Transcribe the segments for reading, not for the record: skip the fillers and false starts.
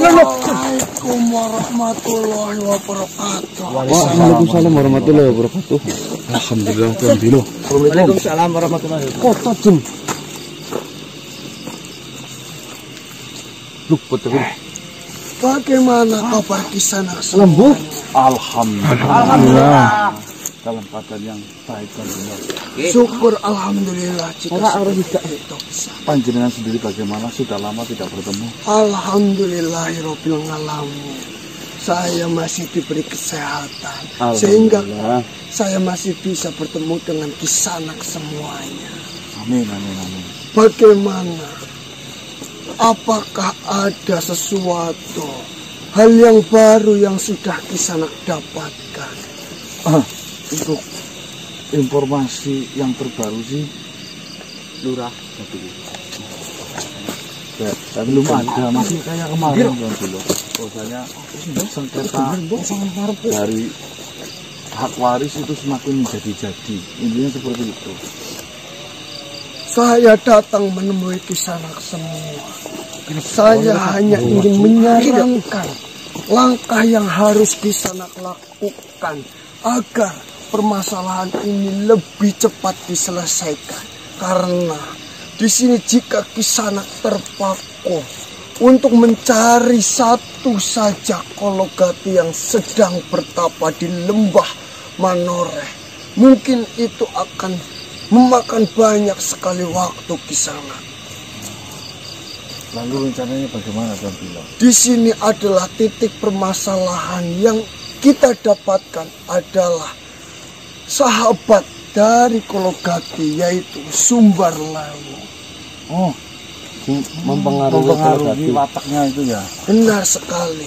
Assalamualaikum warahmatullahi wabarakatuh. Waalaikumsalam warahmatullahi wabarakatuh. Alhamdulillah Tuhan Bilo. Waalaikumsalam warahmatullahi wabarakatuh. Kota Jen. Luput aku. Bagaimana kabar Kisanak Lembu. Alhamdulillah. Dalam keadaan yang baik dan benar. Syukur alhamdulillah jika seperti itu Kisanak. Panjenengan sendiri bagaimana? Sudah lama tidak bertemu. Alhamdulillahirabbil alamin. Saya masih diberi kesehatan sehingga saya masih bisa bertemu dengan Kisanak semuanya. Amin, amin, amin. Bagaimana? Apakah ada sesuatu hal yang baru yang sudah Kisanak dapatkan? Untuk informasi yang terbaru sih, Lurah, belum ada, masih kayak kemarin Tuan Bilo. Bahwasanya sengketa dari hak waris itu semakin menjadi-jadi. Intinya seperti itu. Saya datang menemui Kisanak semua. Saya hanya ingin menyarankan langkah yang harus Kisanak lakukan agar permasalahan ini lebih cepat diselesaikan. Karena di sini jika Kisanak terpaku untuk mencari satu saja Kologati yang sedang bertapa di lembah Manoreh, mungkin itu akan memakan banyak sekali waktu Kisanak. Lalu rencananya bagaimana Tuan Bilo? Di sini adalah titik permasalahan yang kita dapatkan adalah sahabat dari Kologati, yaitu Sumbarlewu. Oh, mempengaruhi wataknya itu ya? Benar sekali.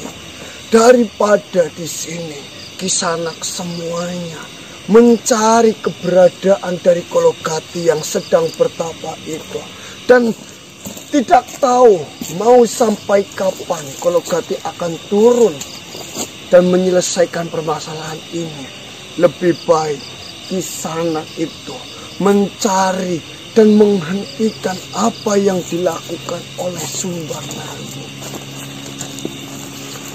Daripada di sini Kisanak semuanya mencari keberadaan dari Kologati yang sedang bertapa itu, dan tidak tahu mau sampai kapan Kologati akan turun dan menyelesaikan permasalahan ini. Lebih baik Kisanak itu mencari dan menghentikan apa yang dilakukan oleh Sumbarlewu.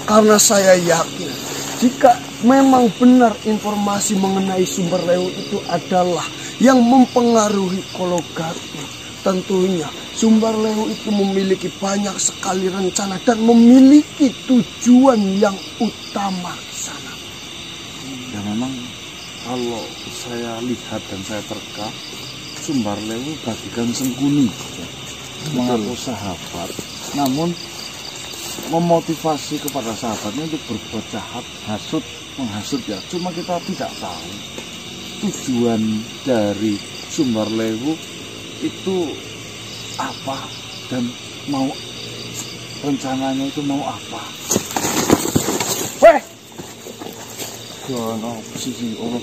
Karena saya yakin jika memang benar informasi mengenai Sumbarlewu itu adalah yang mempengaruhi Kologati, tentunya Sumbarlewu itu memiliki banyak sekali rencana dan memiliki tujuan yang utama di sana. Ya memang kalau saya lihat dan saya terka, Sumbarlewu bagikan sengkuni, mengaku sahabat, namun memotivasi kepada sahabatnya untuk berbuat jahat, menghasut ya. Cuma kita tidak tahu tujuan dari Sumbarlewu itu apa dan mau rencananya itu mau apa.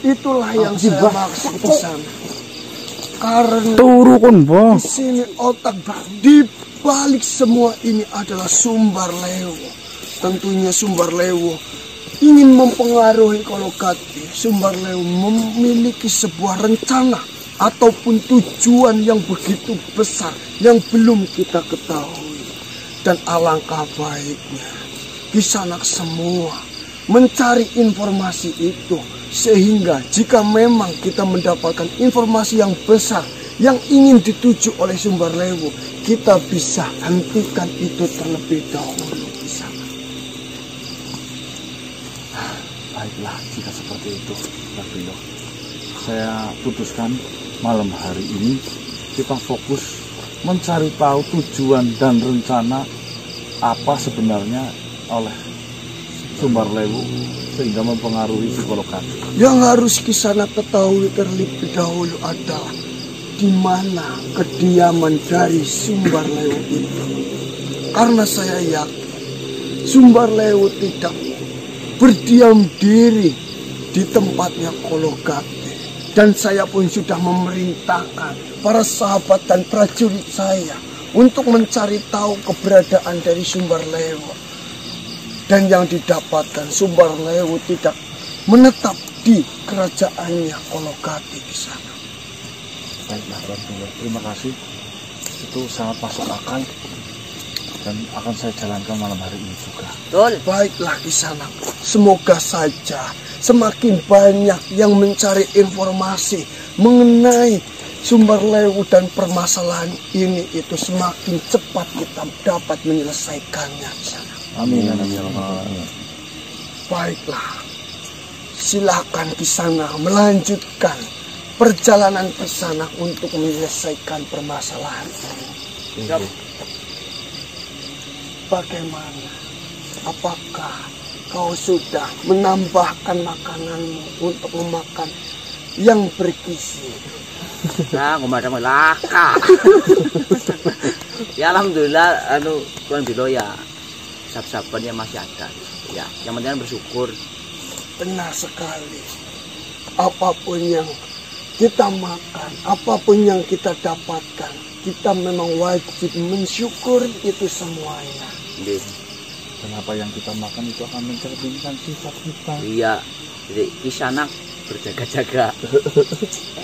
Itulah yang saya maksud di sana. Karena di sini otak di balik semua ini adalah Sumbarlewu. Tentunya Sumbarlewu ingin mempengaruhi Kologati. Sumbarlewu memiliki sebuah rencana ataupun tujuan yang begitu besar yang belum kita ketahui. Dan alangkah baiknya Kisanak semua mencari informasi itu, sehingga jika memang kita mendapatkan informasi yang besar yang ingin dituju oleh Sumbarlewu, kita bisa hentikan itu terlebih dahulu di sana. Baiklah, jika seperti itu, Tuan Bilo, saya putuskan malam hari ini kita fokus mencari tahu tujuan dan rencana apa sebenarnya oleh Sumbarlewu sehingga mempengaruhi Kologati. Yang harus Kisanak ketahui terlebih dahulu adalah di mana kediaman dari Sumbarlewu itu. Karena saya yakin Sumbarlewu tidak berdiam diri di tempatnya Kologati. Dan saya pun sudah memerintahkan para sahabat dan prajurit saya untuk mencari tahu keberadaan dari Sumbarlewu. Dan yang didapatkan Sumbarlewu tidak menetap di kerajaannya Kologati di sana. Baiklah Tuan Bilo, terima kasih. Itu sangat masuk akal. dan akan saya jalankan malam hari ini juga. Betul. Baiklah Kisanak, semoga saja semakin banyak yang mencari informasi mengenai Sumberlewu dan permasalahan ini itu semakin cepat kita dapat menyelesaikannya Kisanak. Amin. Amin. Baiklah, silakan Kisanak melanjutkan perjalanan Kisanak untuk menyelesaikan permasalahan ini. Bagaimana? Apakah kau sudah menambahkan makananmu untuk memakan yang bergizi? Nah, ngomong melaka. Ya alhamdulillah kurang dulu ya. Sab-saban yang masih ada. Ya, yang penting bersyukur. Benar sekali. Apapun yang kita makan, apapun yang kita dapatkan, kita memang wajib mensyukuri itu semuanya. Dan apa yang kita makan itu akan mencerminkan sifat kita. Iya, jadi Kisanak berjaga-jaga.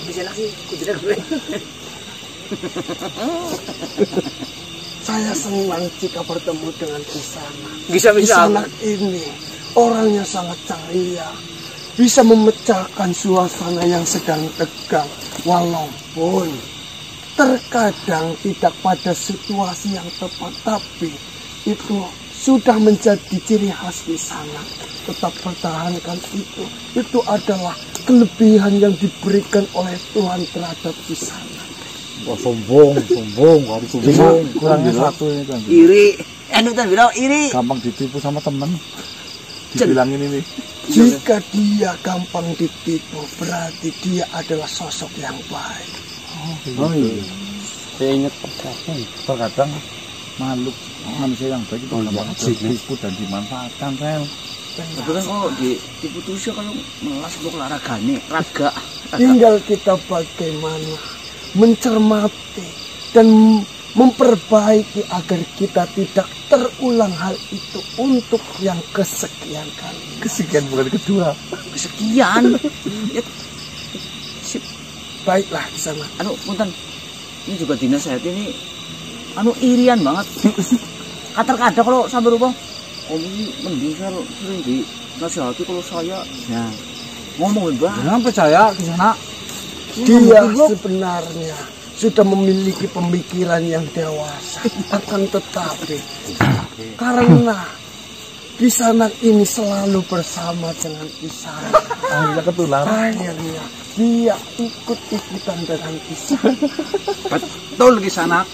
Kisanak sih, kudu gue. Saya senang jika bertemu dengan Kisanak. Bisa-bisa. Kisanak ini orangnya sangat ceria, bisa memecahkan suasana yang sedang tegang, walaupun terkadang tidak pada situasi yang tepat, tapi itu sudah menjadi ciri khas Kisanak. Tetap pertahankan itu. Itu adalah kelebihan yang diberikan oleh Tuhan terhadap Kisanak. Wah, sombong, harus sombong. Kurangnya satu ini kan. Iri, kan bilang iri. Gampang ditipu sama temen. Dibilangin ini. Jika dia gampang ditipu, berarti dia adalah sosok yang baik. Oh iya. Saya ingat terkadang makhluk manusia yang baik itu gampang ditipu dan dimanfaatkan, Rel. Tapi kan kalau ditipu terus ya kalau melas untuk olahraganya, raga. Tinggal kita bagaimana mencermati dan memperbaiki agar kita tidak terulang hal itu untuk yang kesekian kali. Kesekian bukan kedua. Kesekian. Ya, sip. Baiklah di sana. Punten. Ini juga dinasihati ini irian banget. Kadang-kadang kalau sampai rumah, om ini mending kalau sering dinasihati kalau saya ya ngomongin banget. Jangan percaya Kisanak. Dia sebenarnya sudah memiliki pemikiran yang dewasa, akan tetapi karena Kisanak ini selalu bersama dengan Kisanak, Akhirnya ketularan. akhirnya dia ikut-ikutan dengan Kisanak. Betul Kisanak.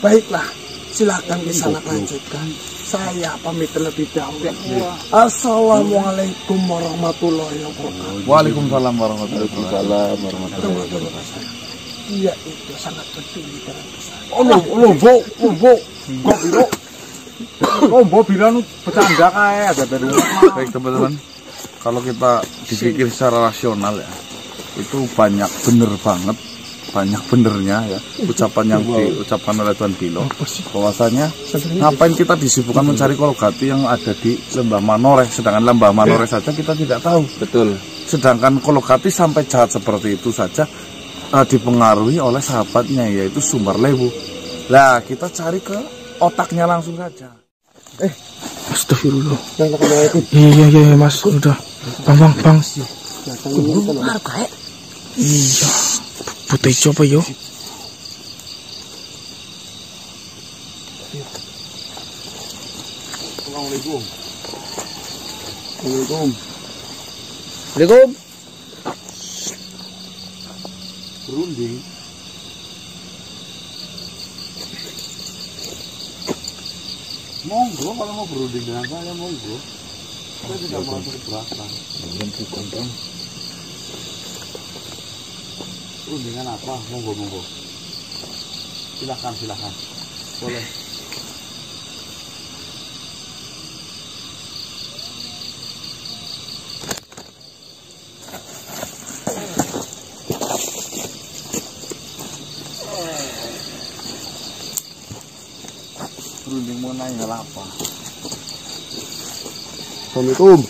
Baiklah, silakan Kisanak lanjutkan. Saya pamit terlebih dahulu. Assalamualaikum warahmatullahi wabarakatuh. Waalaikumsalam warahmatullahi wabarakatuh. Tunggu Kisanak. Dia itu sangat peduli dengan Kisanak. Lombo bilang bercanda kayak ada dari rumah. Baik teman-teman, kalau kita dipikir secara rasional ya, itu banyak bener banget, banyak benernya ya ucapan yang diucapkan oleh Tuan Bilo, bahwasanya ngapain kita disibukkan mencari kologati yang ada di Lembah Manoreh, sedangkan Lembah Manoreh saja kita tidak tahu. Betul. Sedangkan kologati sampai jahat seperti itu saja dipengaruhi oleh sahabatnya, yaitu Sumberlewu. Lah kita cari ke otaknya langsung saja. Astagfirullah. Iya Mas, udah. Bang. Iya. Putih coba yo. Assalamualaikum. Assalamualaikum. Berunding. Monggo kalau mau berunding dengan saya, monggo. Saya tidak merasa keberatan. Perundingan apa? Monggo. Silakan. Boleh. Berunding mau nanya apa? Assalamualaikum.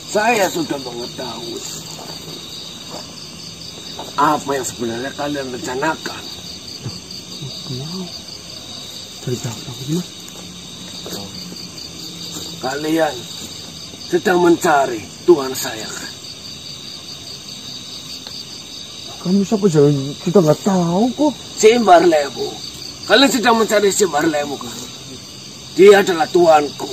Saya sudah mengetahui apa yang sebenarnya kalian rencanakan. Cerita apa Mas? Kalian sedang mencari Tuhan saya kan? Kamu siapa jangan kita nggak tahu kok. Simbarlewu. Kalian sedang mencari Simbarlewu kan? Dia adalah Tuanku.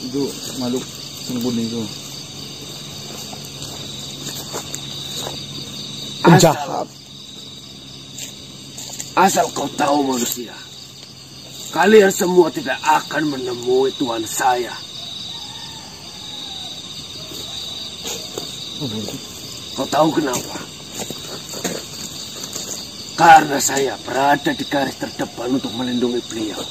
Itu makhluk sembunyi itu. Penjahat. Asal kau tahu manusia, kalian semua tidak akan menemui Tuhan saya. Kau tahu kenapa? Karena saya berada di garis terdepan untuk melindungi beliau.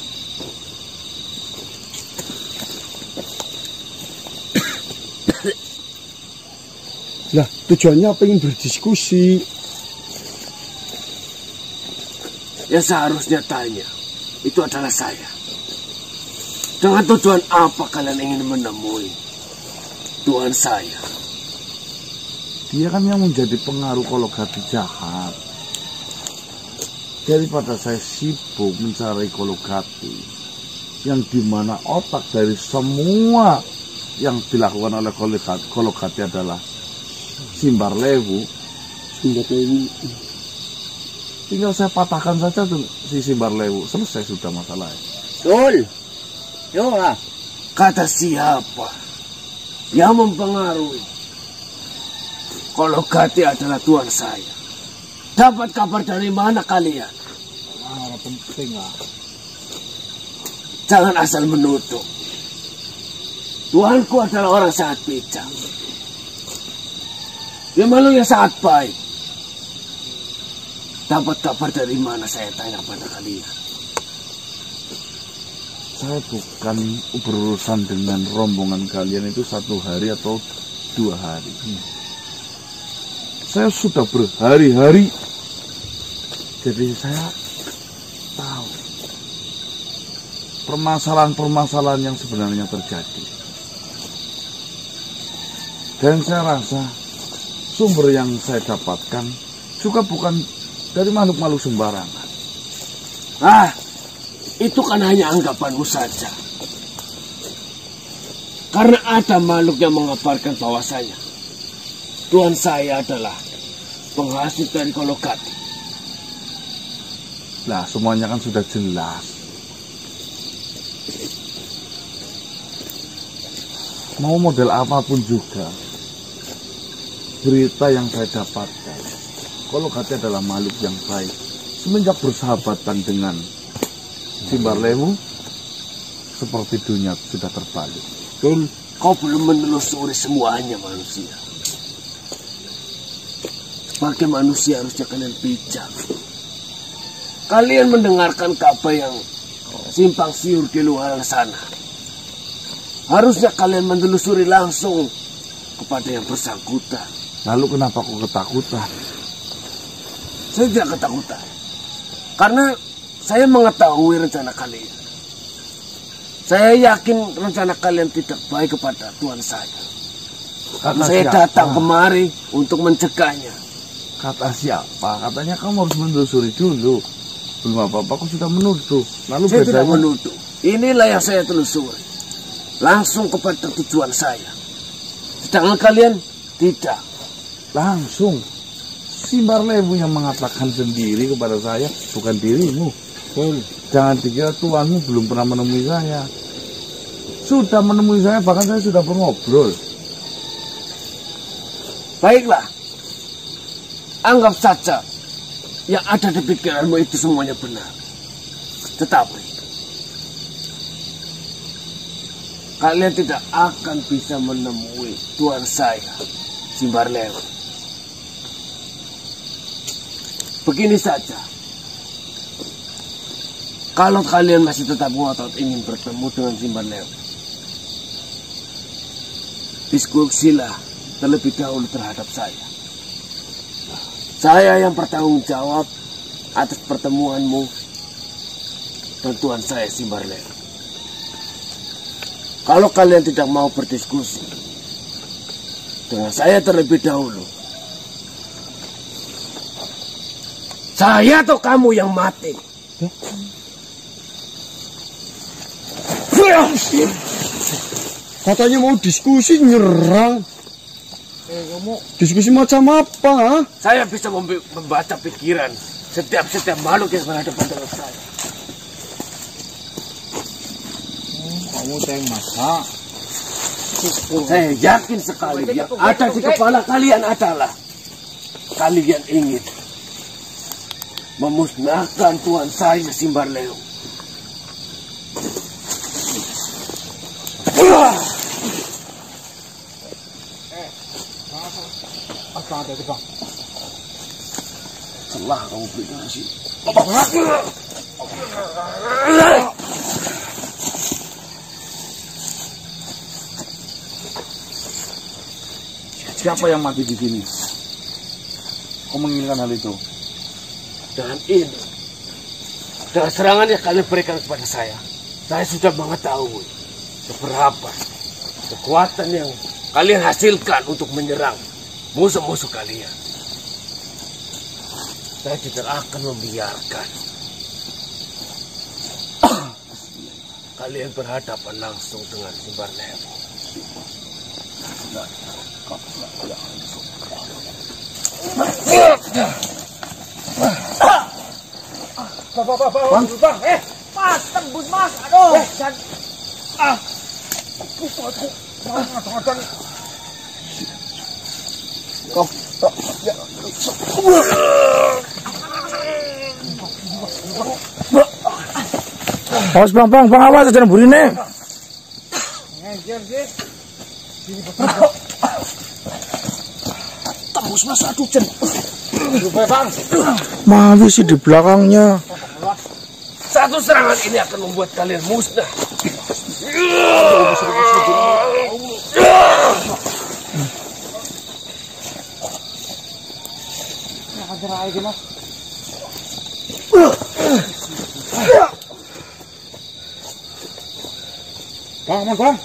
Lah, tujuannya pengen berdiskusi. Yang seharusnya tanya, itu adalah saya. Dengan tujuan apa kalian ingin menemui Tuhan saya? Dia kan yang menjadi pengaruh Kologati jahat. Daripada saya sibuk mencari Kologati, yang dimana otak dari semua yang dilakukan oleh Kologati adalah Simbarlewu. Tinggal saya patahkan saja tuh si Simbarlewu, selesai sudah masalahnya. Betul. Yo lah. Kata siapa yang mempengaruhi Kologati adalah Tuhan saya? Dapat kabar dari mana kalian? Penting lah. Jangan asal menuduh. Tuanku adalah orang sangat bijak. Dia makhluk yang sangat baik. Dapat kabar dari mana, saya tanya pada kalian? Saya bukan berurusan dengan rombongan kalian itu 1 hari atau 2 hari. Saya sudah berhari-hari. Jadi saya tahu permasalahan-permasalahan yang sebenarnya terjadi. Dan saya rasa sumber yang saya dapatkan juga bukan dari makhluk-makhluk sembarangan. Itu kan hanya anggapanmu saja. Karena ada makhluk yang mengabarkan bahwasanya Tuhan saya adalah penghasil dari Kologati. Lah, semuanya kan sudah jelas. Mau model apapun juga, berita yang saya dapatkan, Kologati adalah makhluk yang baik. Semenjak bersahabatan dengan Simbarlewu, seperti dunia sudah terbalik. Betul. Kau belum menelusuri semuanya manusia. Sebagai manusia harusnya kalian bijak. Kalian mendengarkan kabar yang simpang siur di luar sana. Harusnya kalian menelusuri langsung kepada yang bersangkutan. Lalu kenapa kau ketakutan? Saya tidak ketakutan. Karena saya mengetahui rencana kalian. Saya yakin rencana kalian tidak baik kepada Tuhan saya. Kata Saya siapa? datang kemari untuk mencegahnya. Kata siapa? Katanya kamu harus menelusuri dulu. Belum apa-apa, aku sudah menuduh. Lalu Saya tidak bedanya... menuduh. Inilah yang saya telusuri. Langsung kepada tujuan saya. Sedangkan kalian tidak. Langsung. Simbarlewu yang mengatakan sendiri kepada saya, bukan dirimu. Jangan dikira tuanmu belum pernah menemui saya. Sudah menemui saya, bahkan saya sudah berngobrol. Baiklah. Anggap saja yang ada di pikiranmu itu semuanya benar. Tetapi kalian tidak akan bisa menemui Tuhan saya, Simbarlewu. Begini saja. Kalau kalian masih tetap ngotot ingin bertemu dengan Simbarlewu, diskusilah terlebih dahulu terhadap saya. Saya yang bertanggung jawab atas pertemuanmu dan Tuhan saya Simbarlewu. Kalau kalian tidak mau berdiskusi dengan saya terlebih dahulu, Saya atau kamu yang mati? Katanya mau diskusi nyerang. Diskusi macam apa? Ha? Saya bisa membaca pikiran setiap makhluk yang berhadapan dengan saya. Kamu teng masak. Saya yakin sekali yang ada di kepala kalian adalah kalian ingin memusnahkan Tuhan saya Simbarleung. Apa ada itu, Bang? Selah kamu berikan sih. Siapa yang mati di sini? Kau menginginkan hal itu? Dan ini, dengan serangan yang kalian berikan kepada saya sudah mengetahui seberapa kekuatan yang kalian hasilkan untuk menyerang musuh-musuh kalian. Saya tidak akan membiarkan kalian berhadapan langsung dengan Simbarleung. Bang, Mas, tembus Mas, aduh. Awas bang, awas aja burine. Tembus Mas, aduh Jen. Mawi sih di belakangnya. Satu serangan ini akan membuat kalian musnah. Bang.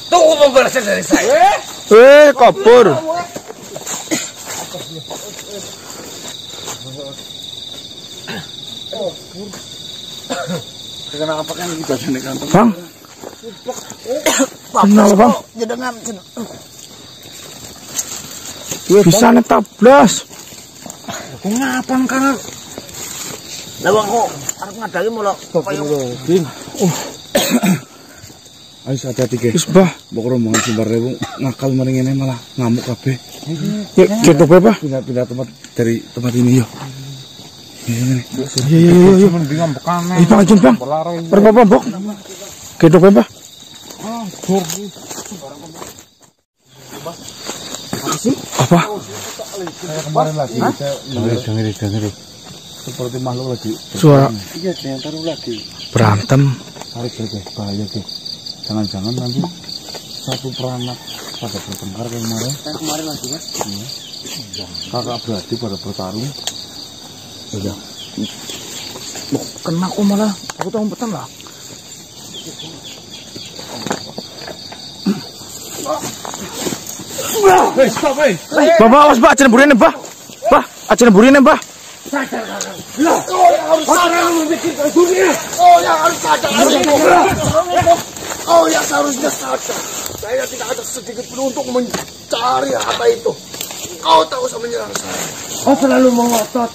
Tunggu pembalasan dari saya. Kabur. Kenapa kan kita sini kan? Bang. Kenal bang. Jedengan. Bisa netablas. Ngapang kan? Lawang kok arep ngadali mulo koyo Ayo hati-hati guys. Wis bah. Mbok rombongan Simbarleung ngakal mending ini malah ngamuk kabeh. Gitu be bah. Pindah tempat dari tempat ini yuk. Iya. Mending ngambek aneh. Iya bang, izin bang. Berapa bok? Gitu be bah. Apa? Kemarin lagi. Dengar. Seperti makhluk lagi. Suara Iya, yang taruh lagi. berantem. Tarik guys, bahaya guys. Jangan-jangan nanti satu peranak pada bertengkar kayak kemarin. kemarin lagi Mas. Iya. Kakak beradik pada bertarung. Udah. Kena aku malah. Aku tahu betul lah. Stop, Bapak awas bah, aja burine bah. Bah, aja burine bah. Oh yang seharusnya sadar. Saya tidak ada sedikit pun untuk mencari harta itu. Kau tak usah menyerang saya. Kau selalu mengotot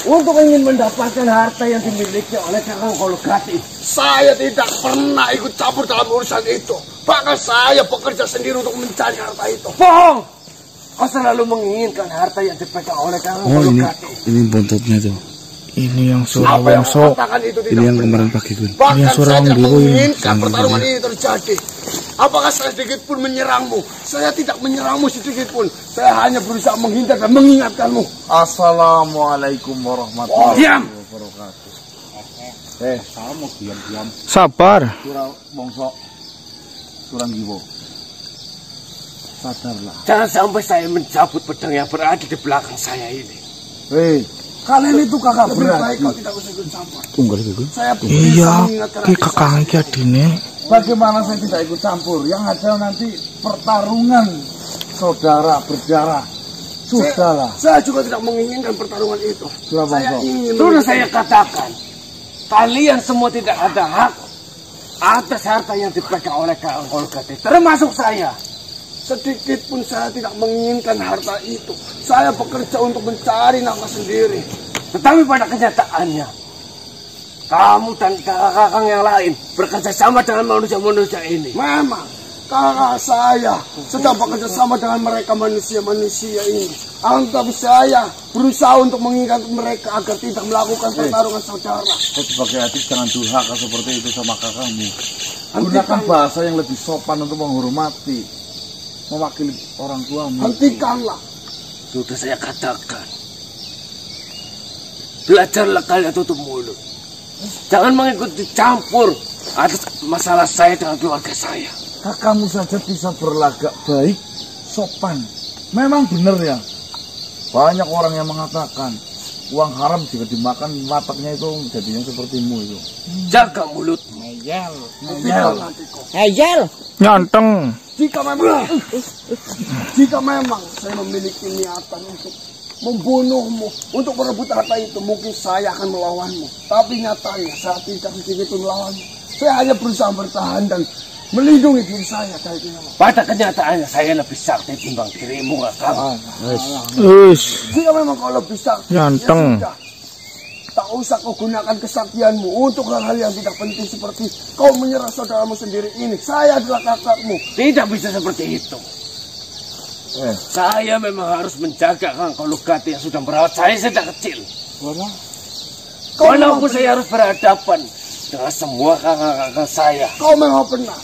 untuk ingin mendapatkan harta yang dimiliki oleh Kakang Kologati. Saya tidak pernah ikut campur dalam urusan itu. Bahkan saya bekerja sendiri untuk mencari harta itu. Bohong! Kau selalu menginginkan harta yang dipegang oleh Kakang Kologati. Ini buntutnya tuh. Ini yang suara Apa yang wongso. katakan itu tidak Ini yang benar. kemarin pagi gue. Bahkan Ini suara saya tidak Ang Dewa ini. menginginkan pertarungan ini terjadi. Apakah saya sedikit pun menyerangmu? Saya tidak menyerangmu sedikit pun. Saya hanya berusaha menghindar dan mengingatkanmu. Assalamualaikum warahmatullahi Diam! wabarakatuh. Kamu diam. Sabar. Surah bongso. Surah giwo. Sadarlah. Jangan sampai saya mencabut pedang yang berada di belakang saya ini. Kalian itu kakak beradik. Kau tidak usah ikut campur. Tunggal gitu. Saya Iya, mengingatkan ki adik saya. kakang ki adine. Bagaimana saya tidak ikut campur? Yang ada nanti pertarungan saudara berdarah. Sudahlah. Saya juga tidak menginginkan pertarungan itu. Saya ingin. Sudah saya katakan, kalian semua tidak ada hak atas harta yang dipegang oleh Kakang Kolgate, termasuk saya. Sedikit pun saya tidak menginginkan harta itu. Saya bekerja untuk mencari nafkah sendiri. Tetapi pada kenyataannya, kamu dan kakak-kakak yang lain bekerja sama dengan manusia-manusia ini. Memang kakak saya sedang bekerja sama dengan mereka manusia-manusia ini. Tapi saya berusaha untuk mengingatkan mereka agar tidak melakukan pertarungan saudara. Kau sebagai adik jangan durhaka seperti itu sama kakakmu. Gunakan bahasa yang lebih sopan untuk menghormati, mewakili orang tuamu. Hentikanlah. Sudah saya katakan, belajarlah kalian tutup mulut. Jangan mengikuti campur atas masalah saya dengan keluarga saya. Kakakmu saja bisa berlagak baik, sopan. Memang benar ya. Banyak orang yang mengatakan uang haram jika dimakan wataknya itu jadinya sepertimu itu. Jaga mulutmu. Ngeyel. Nyanteng. Jika memang saya memiliki niatan untuk membunuhmu, untuk merebut harta itu, mungkin saya akan melawanmu. Tapi nyatanya saya tidak begitu melawanmu. Saya hanya berusaha bertahan dan melindungi diri saya dari dirimu. Pada kenyataannya saya lebih sakti timbang dirimu, Kakang. Jika memang kau lebih sakti, Nyanteng. ya sudah. Tak usah kau gunakan kesaktianmu untuk hal-hal yang tidak penting seperti kau menyerah saudaramu sendiri ini. Saya adalah kakakmu. Tidak bisa seperti itu. Saya memang harus menjaga Kakang Kolgate yang sudah merawat saya sejak kecil. Walaupun saya harus berhadapan dengan semua kakak-kakak saya. Kau memang benar.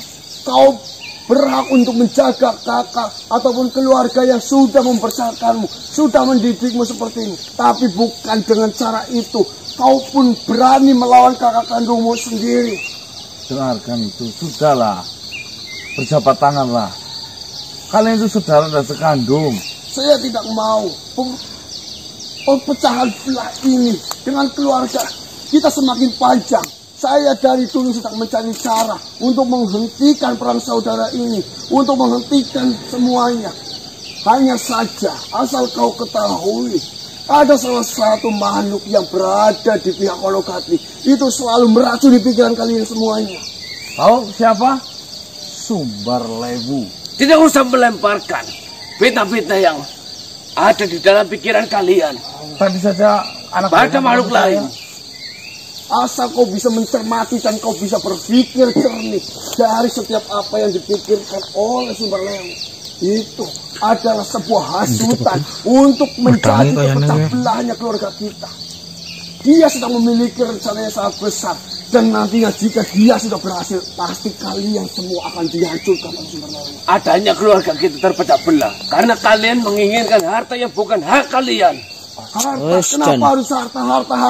Kau berhak untuk menjaga kakak ataupun keluarga yang sudah membesarkanmu, sudah mendidikmu seperti ini. Tapi bukan dengan cara itu. Kau pun berani melawan kakak kandungmu sendiri. Dengarkan itu, sudahlah. Berjabat tanganlah. Kalian itu saudara dan sekandung. Saya tidak mau perpecahan belah ini dengan keluarga kita semakin panjang. Saya dari dulu sedang mencari cara untuk menghentikan perang saudara ini, untuk menghentikan semuanya. Hanya saja, asal kau ketahui, ada salah satu makhluk yang berada di pihak Kolgate. Itu selalu meracuni pikiran kalian semuanya. Tahu siapa? Sumbar Lewu. Tidak usah melemparkan fitnah-fitnah yang ada di dalam pikiran kalian Tadi saja anak pada makhluk lain. Asal kau bisa mencermati dan kau bisa berpikir jernih dari setiap apa yang dipikirkan oleh Sumbar Lewu. Itu adalah sebuah hasutan untuk menjadi pecah belahnya keluarga kita. Dia sedang memiliki rencana yang sangat besar. Dan nantinya jika dia sudah berhasil, pasti kalian semua akan dihancurkan oleh Sumbar Lewu. Adanya keluarga kita terpecah belah karena kalian menginginkan harta yang bukan hak kalian. Harta, kenapa harus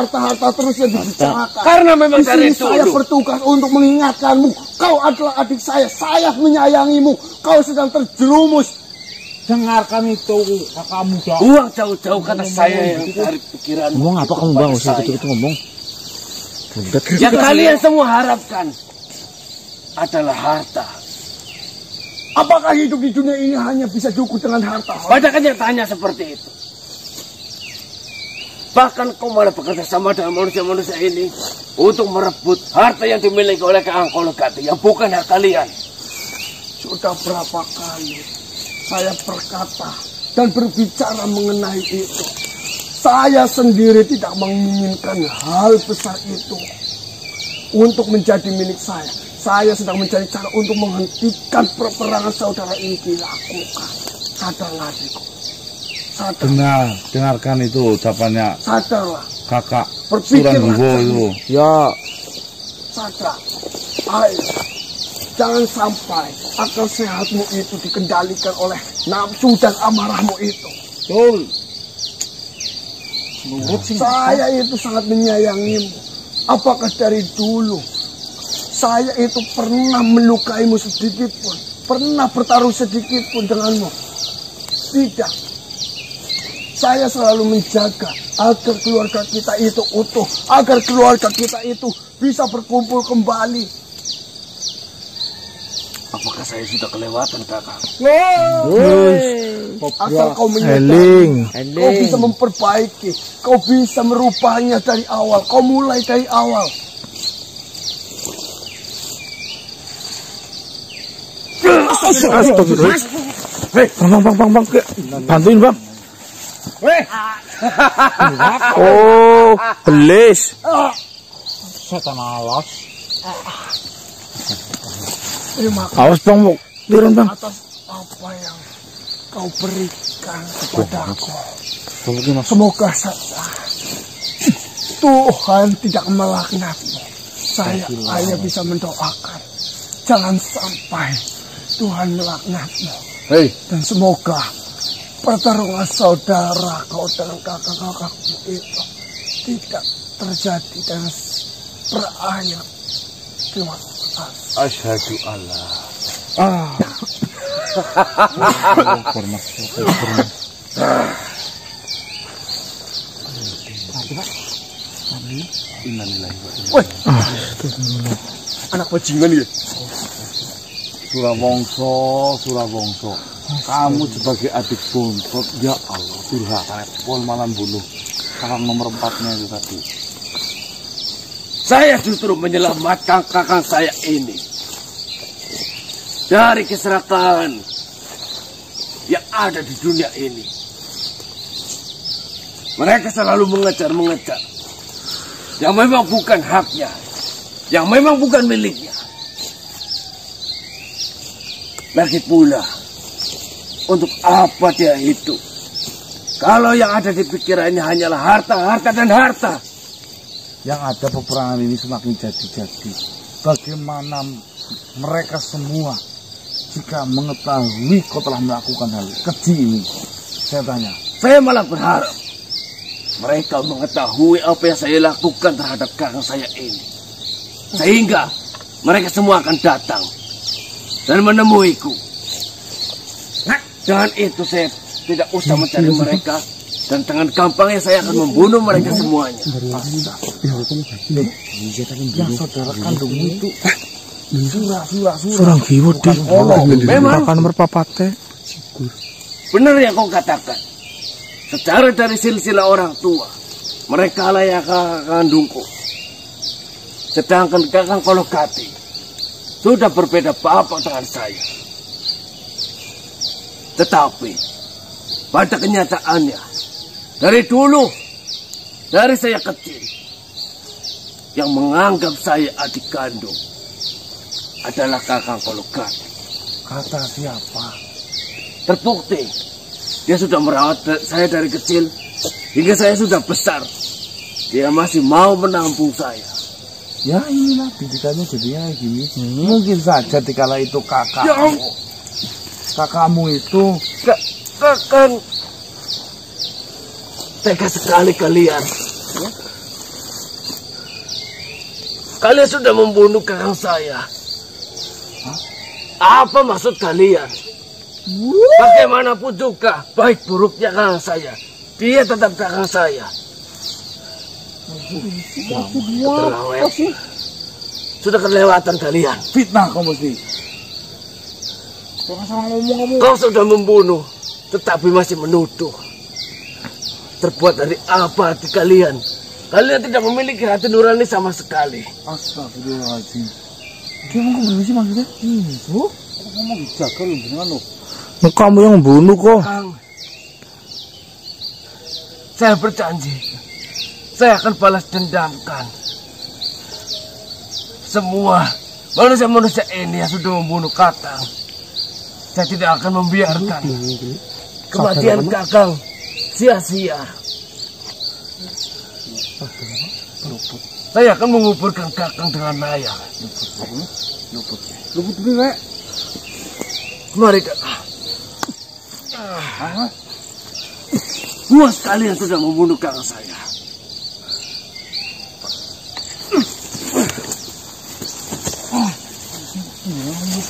harta terus yang dibicarakan? Karena memang Di dari sini saya dulu bertugas untuk mengingatkanmu. Kau adalah adik saya menyayangimu. Kau sedang terjerumus. Dengarkan itu kakakmu dah. buang jauh-jauh kata saya yang dari pikiran. Ngomong apa kamu bang? Usah gitu ngomong. Yang kalian semua harapkan adalah harta. Apakah hidup di dunia ini hanya bisa diukur dengan harta? Pada kenyataannya seperti itu. Bahkan kau malah bekerja sama dengan manusia-manusia ini untuk merebut harta yang dimiliki oleh Kakang Kolgate yang bukan hak kalian. Sudah berapa kali saya berkata dan berbicara mengenai itu. Saya sendiri tidak menginginkan hal besar itu untuk menjadi milik saya. Saya sedang mencari cara untuk menghentikan peperangan saudara ini dilakukan. Sadarlah adikku. Sadar. Benar, dengarkan itu ucapannya Sadarlah. kakak Berpikirlah. Suranduwo itu. Ya, Sadar. Ayo. Jangan sampai akal sehatmu itu dikendalikan oleh nafsu dan amarahmu itu. Betul. Saya itu sangat menyayangimu. Apakah dari dulu saya itu pernah melukaimu sedikit pun? Pernah bertaruh sedikit pun denganmu? Tidak. Saya selalu menjaga agar keluarga kita itu utuh. Agar keluarga kita itu bisa berkumpul kembali. Apakah saya sudah kelewatan, Kakang? Asal kau menyadari, Eling. kau bisa memperbaiki, kau bisa merubahnya dari awal, kau mulai dari awal. Astagfirullah. Hei, bang, bantuin bang. Oh, belis. Setan alas. Terima kasih Awas bang, turun bang. atas apa yang kau berikan kepadaku. Semoga saja Tuhan tidak melaknatmu. Saya hanya bisa mendoakan, jangan sampai Tuhan melaknatmu. Hei, Dan semoga pertarungan saudara kau dengan kakak-kakakmu itu tidak terjadi dan berakhir. Terima kasih. asyhadu alla. Anak bajingan ya. Surawongso. Kamu sebagai adik bontot, ya Allah, durhaka pol malam bunuh. Kakang nomor 4-nya itu tadi. Saya justru menyelamatkan kakang saya ini dari keserakahan yang ada di dunia ini. Mereka selalu mengejar yang memang bukan haknya, yang memang bukan miliknya. Lagi pula, untuk apa dia hidup kalau yang ada di pikirannya hanyalah harta dan harta? Yang ada peperangan ini semakin jadi-jadi. Bagaimana mereka semua jika mengetahui kau telah melakukan hal keji ini? Saya tanya. Saya malah berharap mereka mengetahui apa yang saya lakukan terhadap kakang saya ini, sehingga mereka semua akan datang dan menemuiku. Dengan itu saya tidak usah mencari mereka, dan dengan gampangnya saya akan membunuh mereka semuanya. Yang saudara kandungmu itu Surang giwut deh. Memang Nomor papate. benar yang kau katakan. Secara dari silsilah orang tua, mereka lah yang kakak kandungku. Sedangkan kakang Kolokati sudah berbeda bapak dengan saya. Tetapi pada kenyataannya, dari dulu, dari saya kecil, yang menganggap saya adik kandung adalah kakang Kolokati. kata siapa? Terbukti, dia sudah merawat saya dari kecil hingga saya sudah besar. Dia masih mau menampung saya. Ya inilah didikannya jadinya kayak gini. Mungkin saja dikala itu kakakmu itu Kakang, tega sekali kalian. Kalian sudah membunuh kakang saya. Apa maksud kalian? Bagaimanapun juga, baik buruknya kakang saya, dia tetap kakang saya. Keterlaluan. Sudah kelewatan kalian. fitnah kamu mesti. Jangan salah ngomong kamu. Kau sudah membunuh, tetapi masih menuduh. Terbuat dari apa hati kalian? Kalian tidak memiliki hati nurani sama sekali. Astagfirullahaladzim. Dia mau berapa sih maksudnya? Itu? Ngomong dijaga lu beneran lu. Kamu yang membunuh kok. Kang, saya berjanji, saya akan balas dendamkan semua manusia-manusia ini yang sudah membunuh Kakang. Saya tidak akan membiarkan kematian Kakang sia-sia. Saya akan menguburkan Kakang dengan layak. Luput gue. Mari Kakang. Semua sekalian sudah membunuh kakang saya.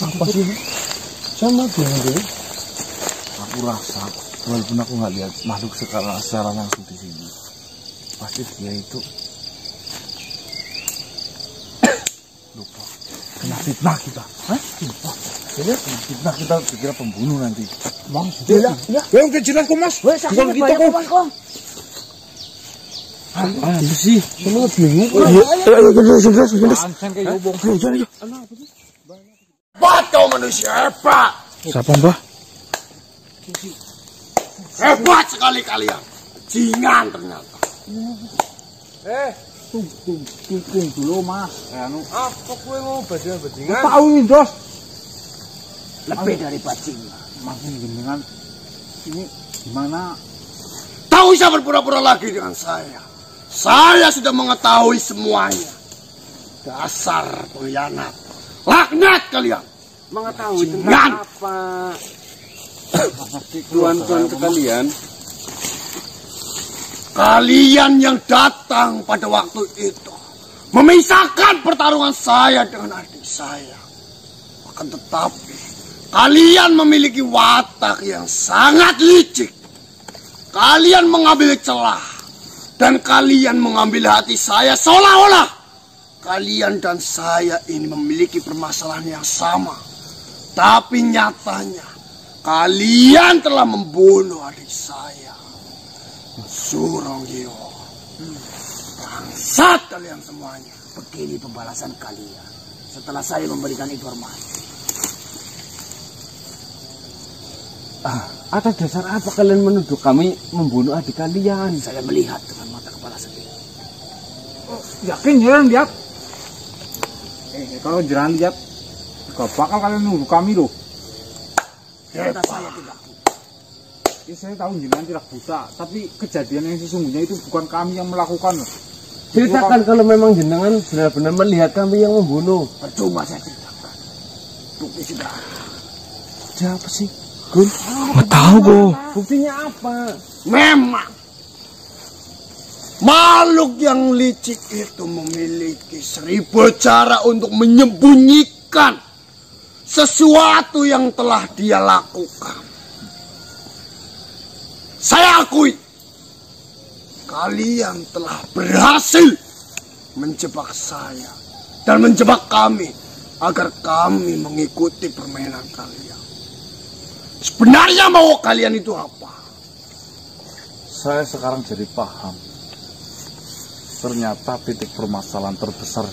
Apa sih? Sama dia. Aku rasa walaupun aku nggak lihat makhluk secara langsung di sini, pasti dia itu lupa. Kena fitnah kita. Hah? Kena fitnah kita dikira pembunuh nanti. Bang, ya. Ya udah jelas kok, Mas. Wes saksi Bukan banyak kok. Mas kok. Apa sih? Semua bingung. Ansen kayak yobong. Hebat kau manusia, hebat. Siapa, Mbah? Hebat sekali kalian. Jingan ternyata. Tunggu dulu, Mas. Apa kowe mau bajingan? Tahu ini, Dos. Lebih dari bajingan. Mas jenengan ini gimana? Tak usah berpura-pura lagi dengan saya. Saya sudah mengetahui semuanya. Dasar pengkhianat. Laknat kalian. Mengetahui Jingan. tentang apa? Tuan-tuan sekalian, Kalian yang datang pada waktu itu memisahkan pertarungan saya dengan adik saya. Akan tetapi kalian memiliki watak yang sangat licik. Kalian mengambil celah dan kalian mengambil hati saya seolah-olah kalian dan saya ini memiliki permasalahan yang sama. Tapi nyatanya kalian telah membunuh adik saya. Suronggiyo. Bangsat kalian semuanya. Begini pembalasan kalian setelah saya memberikan informasi. atas dasar apa kalian menuduh kami membunuh adik kalian? Saya melihat dengan mata kepala sendiri. Yakin jangan lihat. Kalau jangan lihat, gak bakal kalian nuduh kami loh. Kata saya tidak. Ya, saya tahu jenengan tidak buta, tapi kejadian yang sesungguhnya itu bukan kami yang melakukan. Ceritakan kalau memang jenengan benar-benar melihat kami yang membunuh. Percuma saya ceritakan. Bukti sudah ada. Siapa sih? Gun? Nggak tahu kok. Buktinya apa? Memang makhluk yang licik itu memiliki 1000 cara untuk menyembunyikan sesuatu yang telah dia lakukan. Saya akui, kalian telah berhasil menjebak saya dan menjebak kami agar kami mengikuti permainan kalian. Sebenarnya mau kalian itu apa? Saya sekarang jadi paham. Ternyata titik permasalahan terbesar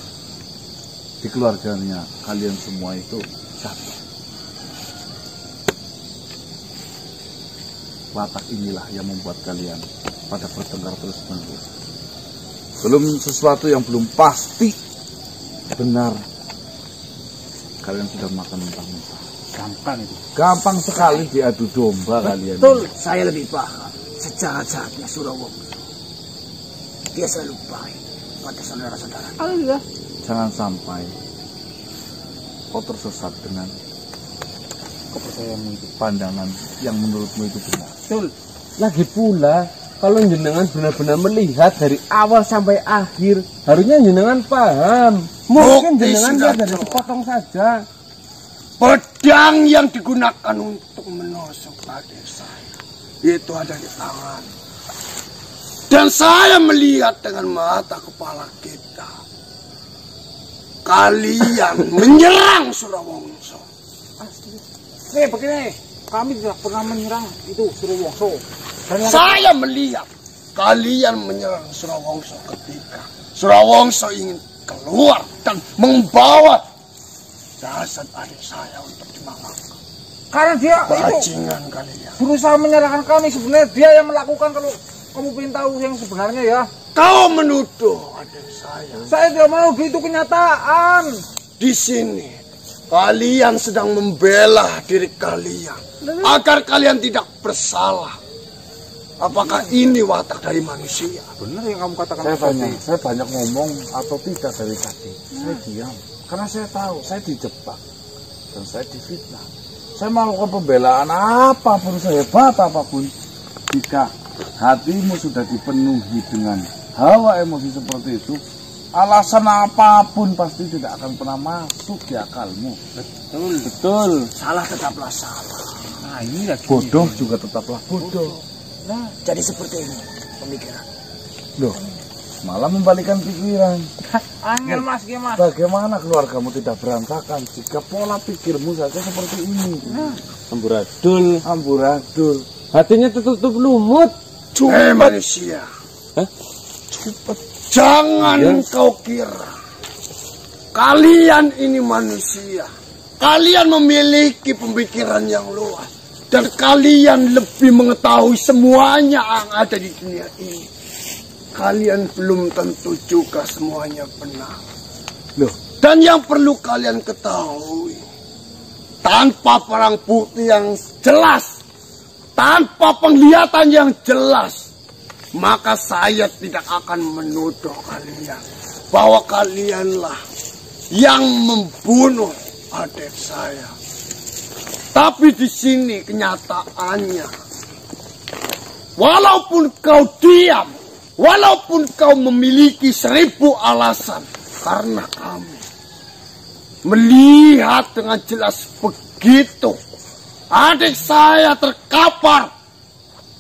di keluarganya kalian semua itu satu. Watak inilah yang membuat kalian pada bertengkar terus-menerus. Belum sesuatu yang belum pasti benar, kalian sudah makan mentah-mentah. Gampang itu. Gampang sekali diadu domba kalian. Betul, saya lebih paham. Sejahat-jahatnya Surawongso. Dia selalu baik pada saudara-saudara. Jangan sampai kau tersesat dengan kepercayaanmu itu, pandangan yang menurutmu itu benar. Betul. Lagi pula, kalau jenengan benar-benar melihat dari awal sampai akhir, harusnya jenengan paham. Mungkin Bukti jenengan sudah lihat dari jelas. sepotong saja. Pedang yang digunakan untuk menusuk adik saya itu ada di tangan. Dan saya melihat dengan mata kepala kita. Kalian menyerang Surawongso. Nih begini, kami tidak pernah menyerang itu Surawongso. Saya melihat kalian menyerang Surawongso ketika Surawongso ingin keluar dan membawa jasad adik saya untuk dimakamkan. Karena dia itu Bajingan kalian. berusaha menyalahkan kami, sebenarnya dia yang melakukan. Kalau kamu ingin tahu yang sebenarnya ya. Kau menuduh adik saya. Saya tidak mau, itu kenyataan. Di sini kalian sedang membela diri kalian agar kalian tidak bersalah. Apakah ini watak dari manusia? Benar yang kamu katakan tadi. Saya banyak ngomong atau tidak dari tadi. Saya diam karena saya tahu saya dijebak dan saya difitnah. Saya melakukan pembelaan apapun, sehebat apapun, jika hatimu sudah dipenuhi dengan hawa emosi seperti itu, alasan apapun pasti tidak akan pernah masuk di akalmu. Betul. Salah tetaplah salah. Nah ini lagi. Bodoh juga tetaplah bodoh. Jadi seperti ini pemikiran. Loh, malah membalikan pikiran. Angel Mas, gimana? Bagaimana keluargamu tidak berantakan jika pola pikirmu saja seperti ini? Amburadul. Amburadul. Hatinya tertutup lumut. Manusia. Hah? Cepat. Jangan kau kira kalian ini manusia. Kalian memiliki pemikiran yang luas. Dan kalian lebih mengetahui semuanya yang ada di dunia ini. Kalian belum tentu juga semuanya benar. Loh, dan yang perlu kalian ketahui, tanpa perang bukti yang jelas, tanpa penglihatan yang jelas, maka saya tidak akan menuduh kalian bahwa kalianlah yang membunuh adik saya. Tapi di sini kenyataannya, walaupun kau diam, walaupun kau memiliki 1000 alasan, karena kami melihat dengan jelas begitu adik saya terkapar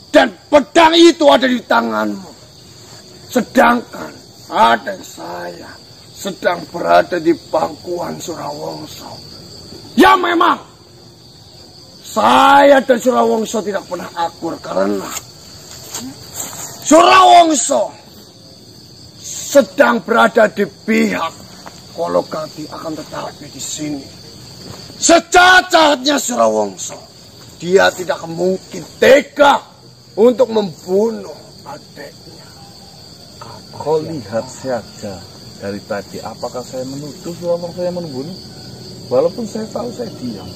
dan pedang itu ada di tanganmu, sedangkan adik saya sedang berada di pangkuan Surawongso. Ya memang saya dan Surawongso tidak pernah akur karena Surawongso sedang berada di pihak Kologati, akan tetapi di sini sejajarnya Surawongso, dia tidak mungkin tega untuk membunuh adiknya. kau lihat saja dari tadi, apakah saya menuduh Surawongso yang membunuh? Walaupun saya tahu saya diam.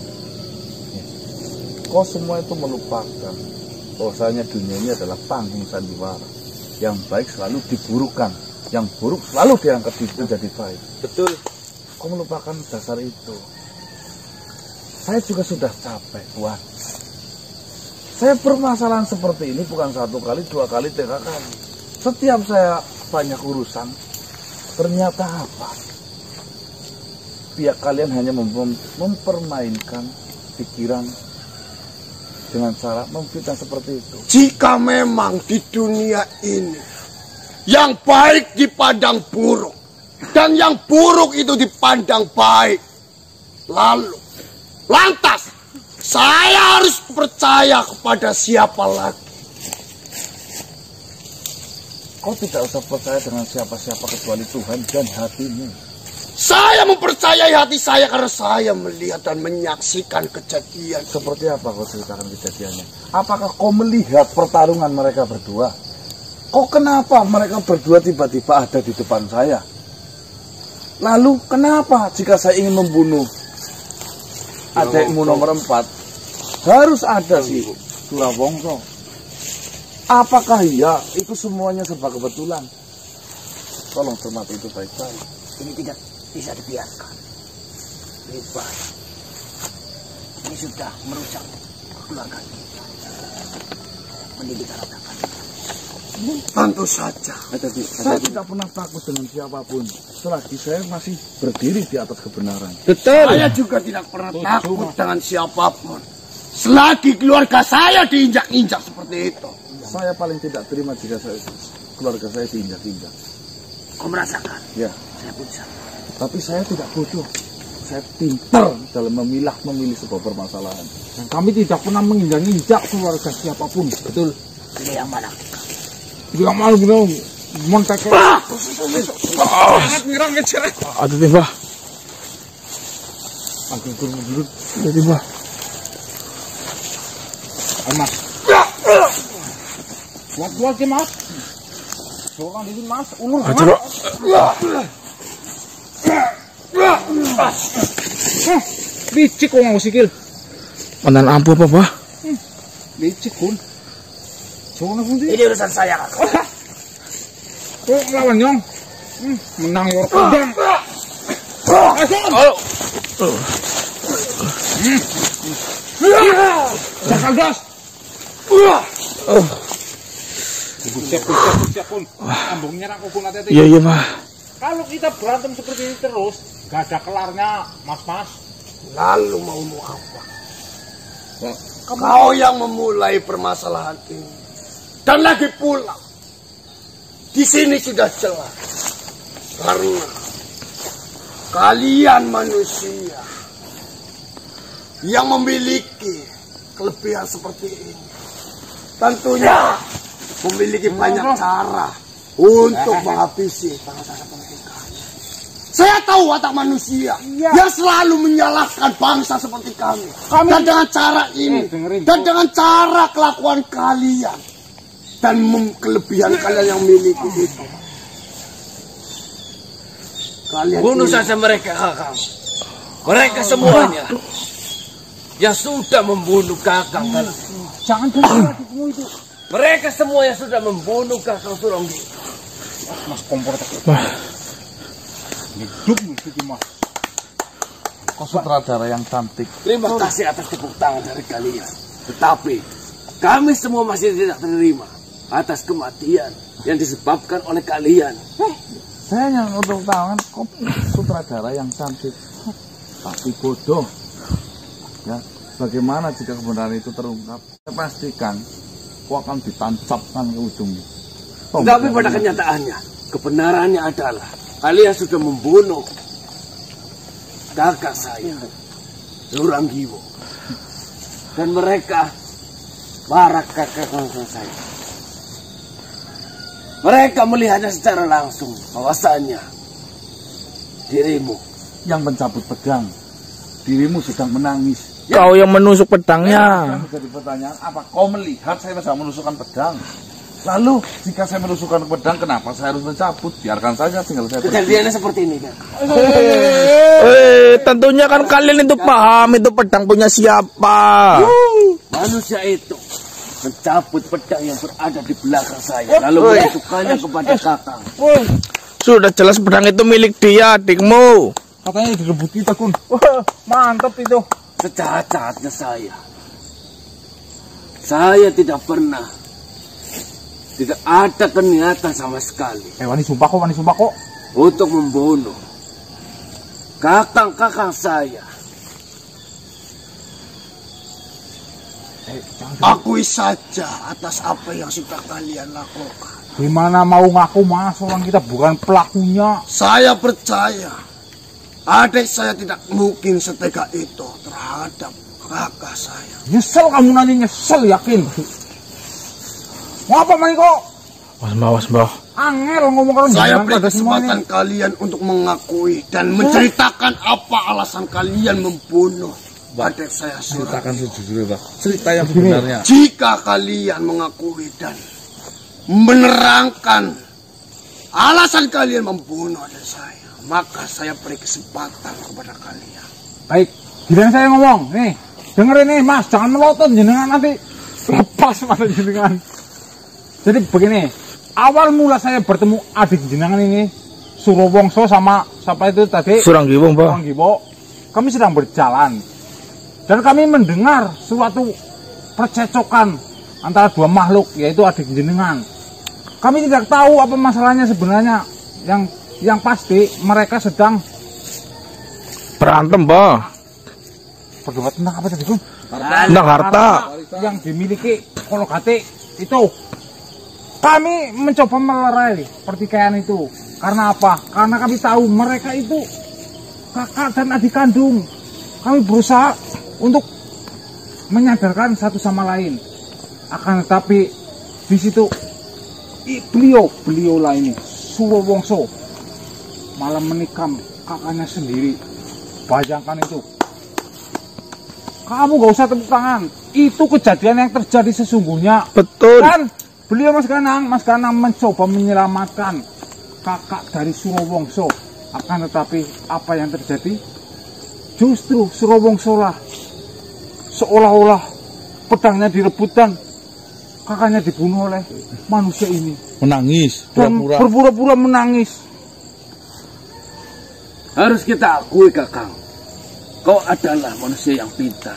Kau semua itu melupakan bahwasanya dunia ini adalah panggung sandiwara. Yang baik selalu diburukan, yang buruk selalu diangkat menjadi baik. Betul. Kau melupakan dasar itu. Saya juga sudah capek, Tuan. Saya permasalahan seperti ini bukan 1 kali, 2 kali, 3 kali. Setiap saya banyak urusan, ternyata apa? Pihak kalian hanya mempermainkan pikiran dengan cara memfitnah seperti itu. Jika memang di dunia ini yang baik dipandang buruk dan yang buruk itu dipandang baik, lalu lantas saya harus percaya kepada siapa lagi? Kau tidak usah percaya dengan siapa-siapa kecuali Tuhan dan hatimu. Saya mempercayai hati saya karena saya melihat dan menyaksikan kejadian. Seperti apa kau ceritakan kejadiannya? Apakah kau melihat pertarungan mereka berdua? Kok kenapa mereka berdua tiba-tiba ada di depan saya? Lalu kenapa jika saya ingin membunuh adikmu nomor 4, harus ada si Surawongso? Apakah iya itu semuanya serba kebetulan? Tolong cermati itu baik-baik. Ini tidak bisa dibiarkan. Lebar. Ini sudah merusak keluarga kita. Mendidik anak-anak. Tentu saja. Saya tidak pernah takut dengan siapapun selagi saya masih berdiri di atas kebenaran. Betul. Saya juga tidak pernah takut dengan siapapun selagi keluarga saya diinjak-injak seperti itu. Saya paling tidak terima jika keluarga saya diinjak-injak. Kau merasakan? Ya. Saya pun sama. Tapi saya tidak bodoh. Saya pintar dalam memilih sebuah permasalahan. Dan kami tidak pernah menginjak-injak keluarga siapapun. Betul. Ini yang mana? Juga malu bro. Montek. Sangat ngerang kecil. Aduh tiba. Aku turun dulu. Tiba. Mas. Kuat-kuat sih mas. Soalnya di sini mas. Ulur mas. Licik kok mau sikil. Panan ampuh apa, Pak? Licik kun. Soalnya pun Ini urusan saya. Kok lawan nyong? Menang yor pedang. Jangan gas. Siap pun. Ambung nyerang pun nanti. Iya Pak. Kalau kita berantem seperti ini terus, gak ada kelarnya, mas-mas. Lalu maumu apa? Kau yang memulai permasalahan ini. Dan lagi pula, Di sini sudah jelas. Karena kalian manusia yang memiliki kelebihan seperti ini tentunya memiliki banyak cara untuk menghabisi bangsa seperti kami. Saya tahu watak manusia yang selalu menyalahkan bangsa seperti kami. Dan dengan cara ini, dan dengan cara kelakuan kalian, dan kelebihan kalian yang memiliki itu, kalian bunuh saja mereka, Kakang. Mereka semuanya yang sudah membunuh Kakang. Jangan bunuh itu. Mereka semua yang sudah membunuh Kakang Suranggi. Mas kompor tak. Hidup itu Mas. Kau sutradara yang cantik. Terima kasih atas tepuk tangan dari kalian. Tetapi kami semua masih tidak terima atas kematian yang disebabkan oleh kalian. Saya yang untuk tangan, kau sutradara yang cantik, tapi bodoh. Ya, bagaimana jika kebenaran itu terungkap? Saya pastikan kau akan ditancapkan ke ujungnya. Tapi pada kenyataannya, kebenarannya adalah kalian sudah membunuh kakak saya, Suranggiwo, dan mereka marah kakak saya. Mereka melihatnya secara langsung bahwasannya dirimu yang mencabut pedang, dirimu sedang menangis. Kau yang menusuk pedangnya. Yang menjadi pertanyaan, apa kau melihat saya sedang menusukkan pedang? Lalu jika saya menusukkan pedang, kenapa saya harus mencabut? Biarkan saja, tinggal saya. kejadiannya seperti ini kan? Tentunya kan kalian itu paham itu pedang punya siapa. Manusia itu mencabut pedang yang berada di belakang saya, lalu menunjukkannya kepada Kakang. Sudah jelas pedang itu milik dia, adikmu. Katanya direbut kita, Kun. Mantap itu. Sejahat-jahatnya saya tidak pernah, tidak ada niatan sama sekali Wani sumpah kok. untuk membunuh kakang-kakang saya. akui saja atas apa yang sudah kalian lakukan. Gimana mau ngaku Mas, orang kita bukan pelakunya. Saya percaya adik saya tidak mungkin setega itu terhadap kakak saya. Nyesel kamu nanti, nyesel yakin. Mau apa Maniko? Was mbah. Angel ngomong kalau saya beri kesempatan kalian untuk mengakui dan menceritakan apa alasan kalian membunuh adik saya. Ceritakan sejujurnya, Pak. Cerita yang sebenarnya. Jika kalian mengakui dan menerangkan alasan kalian membunuh adik saya, maka saya beri kesempatan kepada kalian. Baik, giliran saya ngomong. Nih, dengerin nih Mas, jangan melotot jenengan nanti lepas mata jenengan. Jadi begini, awal mula saya bertemu adik jenengan ini, Surowongso sama siapa itu tadi? Suranggiwo, Mbak. Suranggiwo. Kami sedang berjalan dan kami mendengar suatu percecokan antara dua makhluk, yaitu adik jenengan. Kami tidak tahu apa masalahnya sebenarnya. Yang pasti mereka sedang berantem, Mbak. Berdebat tentang apa tadi, Kun? Tentang harta yang dimiliki Kologate itu. Kami mencoba melerai pertikaian itu. Karena apa? Karena kami tahu mereka itu kakak dan adik kandung. Kami berusaha untuk menyadarkan satu sama lain. Akan tetapi di situ beliau lah ini Surowongso malah menikam kakaknya sendiri. Bayangkan itu. Kamu gak usah tepuk tangan. Itu kejadian yang terjadi sesungguhnya. Betul. Dan beliau Mas Ganang mencoba menyelamatkan kakak dari Surowongso. Akan tetapi apa yang terjadi? Justru Surowongso lah seolah-olah pedangnya direbut dan kakaknya dibunuh oleh manusia ini. Menangis, pura-pura. Berpura-pura menangis. Harus kita akui, Kakang, kau adalah manusia yang pintar.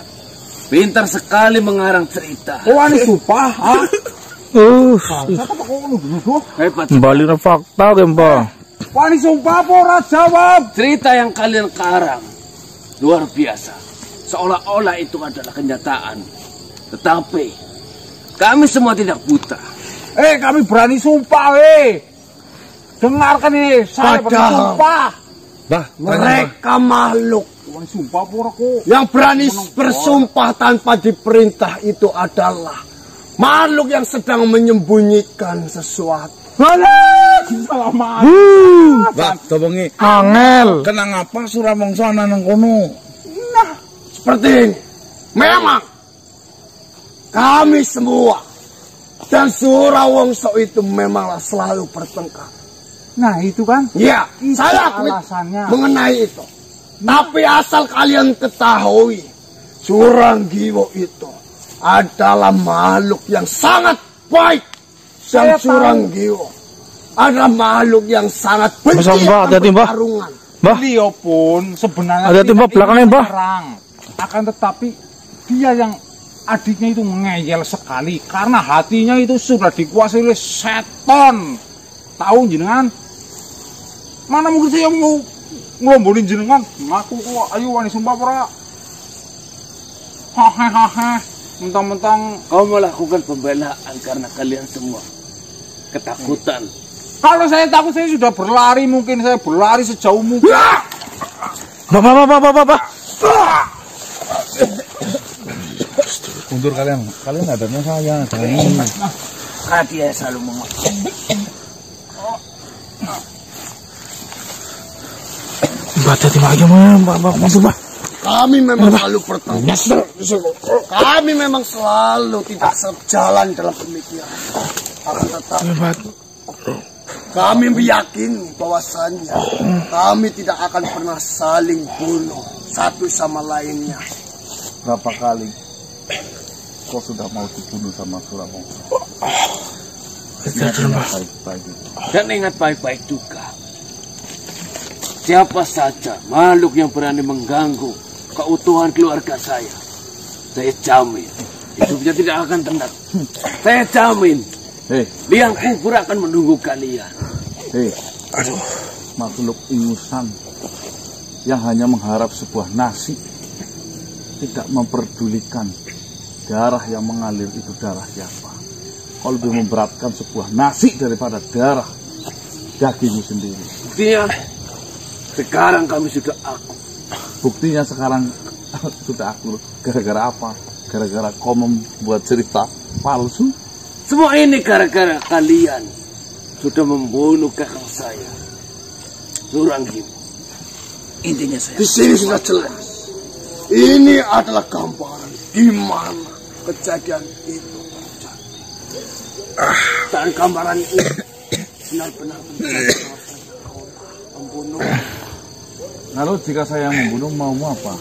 Pintar sekali mengarang cerita. Oh, ini sumpah. Hebat. Kembali ke fakta, Gempa. Wani sumpah, pora jawab. Cerita yang kalian karang luar biasa. Seolah-olah itu adalah kenyataan. Tetapi kami semua tidak buta. Kami berani sumpah, Dengarkan ini, saya bersumpah. Bah, Mereka makhluk Sumpah puraku. yang berani bersumpah tanpa diperintah itu adalah makhluk yang sedang menyembunyikan sesuatu. Selamat. Bah, dobongi. Angel. Kenang apa Suramangsa ana nang kono? Seperti ini. Memang kami semua dan Surawongso itu memanglah selalu bertengkar. Nah, itu kan. Ya, Itu saya akui alasannya. mengenai itu. Tapi asal kalian ketahui, Suranggiwo itu adalah makhluk yang sangat baik. Dan Suranggiwo adalah makhluk yang sangat benci Mbak, hati-hati, Mbak. pertarungan. Mbah, Beliau pun sebenarnya hati-hati, Mbah, tidak belakangnya, ingin Mbah. menyerang. Akan tetapi dia yang adiknya itu ngeyel sekali karena hatinya itu sudah dikuasai oleh setan. Tahu jenengan? Mana mungkin saya mau ngelombolin jenengan? Ngaku kok, ayo wani sumpah pura. Hahaha, mentang-mentang Kau melakukan pembelaan karena kalian semua ketakutan. kalau saya takut saya sudah berlari, mungkin saya berlari sejauh mungkin. Bapak. Mundur kalian. Kalian adanya saya, jangan ini. Karena dia selalu mengaku. Mbak, hati-hati lagi, Mbak. Kami memang selalu bertengkar. Kami memang selalu tidak sejalan dalam pemikiran. Akan tetapi kami meyakini bahwasannya kami tidak akan pernah saling bunuh satu sama lainnya. Berapa kali kau sudah mau dibunuh sama Suramangsa? Baik-baik. Dan ingat baik-baik juga. Siapa saja makhluk yang berani mengganggu keutuhan keluarga saya jamin hidupnya tidak akan tenang. Saya jamin Hei, liang kubur akan menunggu kalian. hei. Makhluk ingusan yang hanya mengharap sebuah nasi, tidak memperdulikan darah yang mengalir itu darah siapa. Kau lebih memberatkan sebuah nasi daripada darah dagingmu sendiri. Buktinya sekarang kami sudah aku. Buktinya sekarang sudah aku. Gara-gara apa? Gara-gara kau membuat cerita palsu. Semua ini gara-gara kalian sudah membunuh kakak saya, Suranggiwo. Intinya saya Di sini sudah jelas. Ini adalah gambaran di mana kejadian itu terjadi. Dan gambaran itu benar-benar membunuh. Lalu jika saya yang membunuh, maumu apa?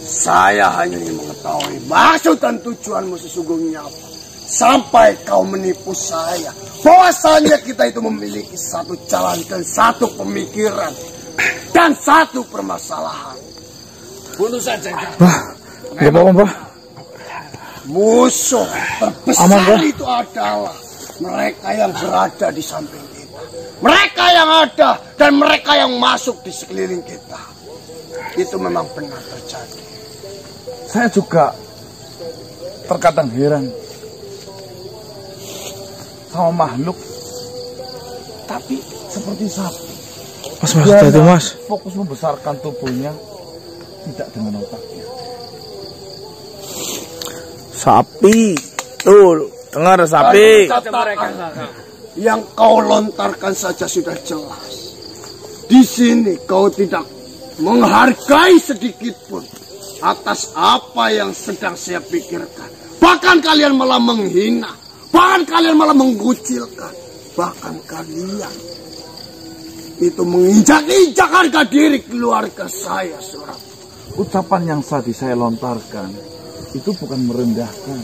Saya hanya ingin mengetahui maksud dan tujuanmu sesungguhnya apa. Sampai kau menipu saya bahwasanya kita itu memiliki satu jalan dan satu pemikiran dan satu permasalahan. bunuh saja. Gak apa-apa, Mbah. Musuh terbesar Aman, Mbah. itu adalah mereka yang berada di samping kita. Mereka yang ada dan mereka yang masuk di sekeliling kita. Itu memang benar terjadi. Saya juga terkadang heran sama makhluk, tapi seperti sapi. Mas, hati-hati, Mas. Fokus membesarkan tubuhnya, tidak dengan otaknya. Sapi. Tuh, dengar sapi. Kata-kata yang kau lontarkan saja sudah jelas. Di sini kau tidak menghargai sedikit pun atas apa yang sedang saya pikirkan. Bahkan kalian malah menghina. Bahkan kalian malah mengucilkan. Bahkan kalian itu menginjak-injak harga diri keluarga saya, Surat. Ucapan yang tadi saya lontarkan itu bukan merendahkan,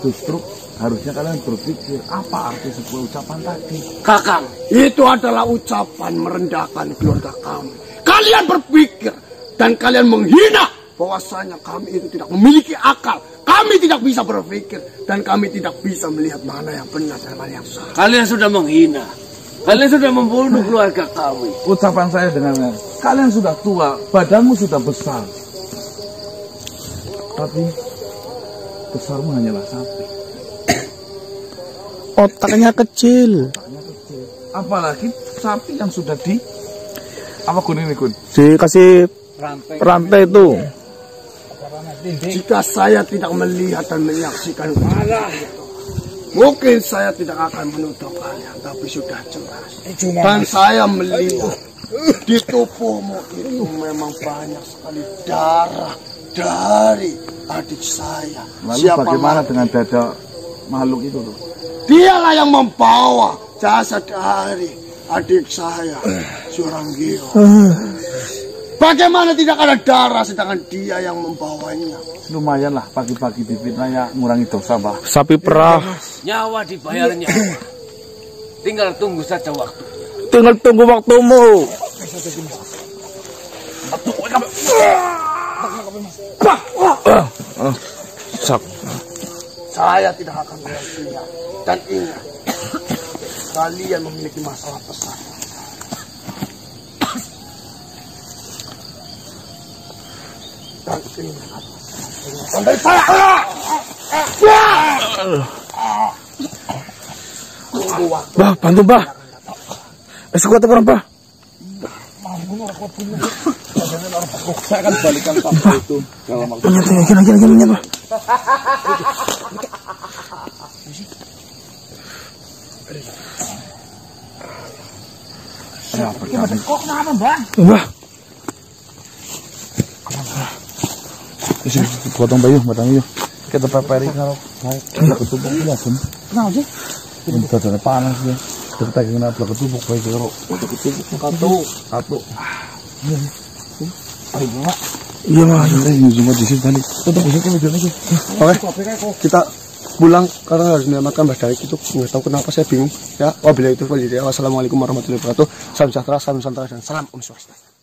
justru harusnya kalian berpikir apa arti sebuah ucapan tadi. Kakang, itu adalah ucapan merendahkan keluarga kami. Kalian berpikir dan kalian menghina bahwasanya kami itu tidak memiliki akal. Kami tidak bisa berpikir dan kami tidak bisa melihat mana yang benar dan mana yang salah. Kalian sudah menghina. Kalian sudah membunuh keluarga kami. Ucapan saya dengannya, kalian sudah tua, badanmu sudah besar, tapi besarmu hanyalah sapi. Otaknya kecil. Otaknya kecil. Apalagi sapi yang sudah di apa Gun ini Gun? Dikasih rantai itu. Jika saya tidak melihat dan menyaksikan itu, mungkin saya tidak akan menuduh kalian, tapi sudah jelas. Dan saya melihat di tubuhmu itu memang banyak sekali darah dari adik saya. Lalu bagaimana dengan dada makhluk itu tuh? Dialah yang membawa jasad dari adik saya, Suranggio. Bagaimana tidak ada darah sedangkan dia yang membawanya? Lumayan lah pagi-pagi dipitnanya ngurangi dosa, Mbah. Sapi perah. Nyawa dibayarnya. Tinggal tunggu saja waktu. Tinggal tunggu waktumu. Sak. Saya tidak akan mengertinya. Dan ingat, kalian memiliki masalah besar. Dan ingat, dari saya. Bah, bantu bah. Sekuat apa bah? Saya akan balikan paku itu dalam waktu. Gini bah. Kok kenapa, Bang? Bah. Sini potong bayu, kita peperi kalau baik ketubuk ya kan. Kenapa sih? Ini ada panas ya. Kita kena belak ketubuk baik kalau ketubuk satu. Iya mah. Ini semua di sini tadi. Tutup busuknya video lagi. Oke, kita pulang karena harus menyelamatkan Mbah Daik itu. Nggak tahu kenapa saya bingung. Ya, wabillahi taufiq wal hidayah. Wassalamualaikum warahmatullahi wabarakatuh. Salam sejahtera, salam Nusantara, dan salam Om Swastiastu.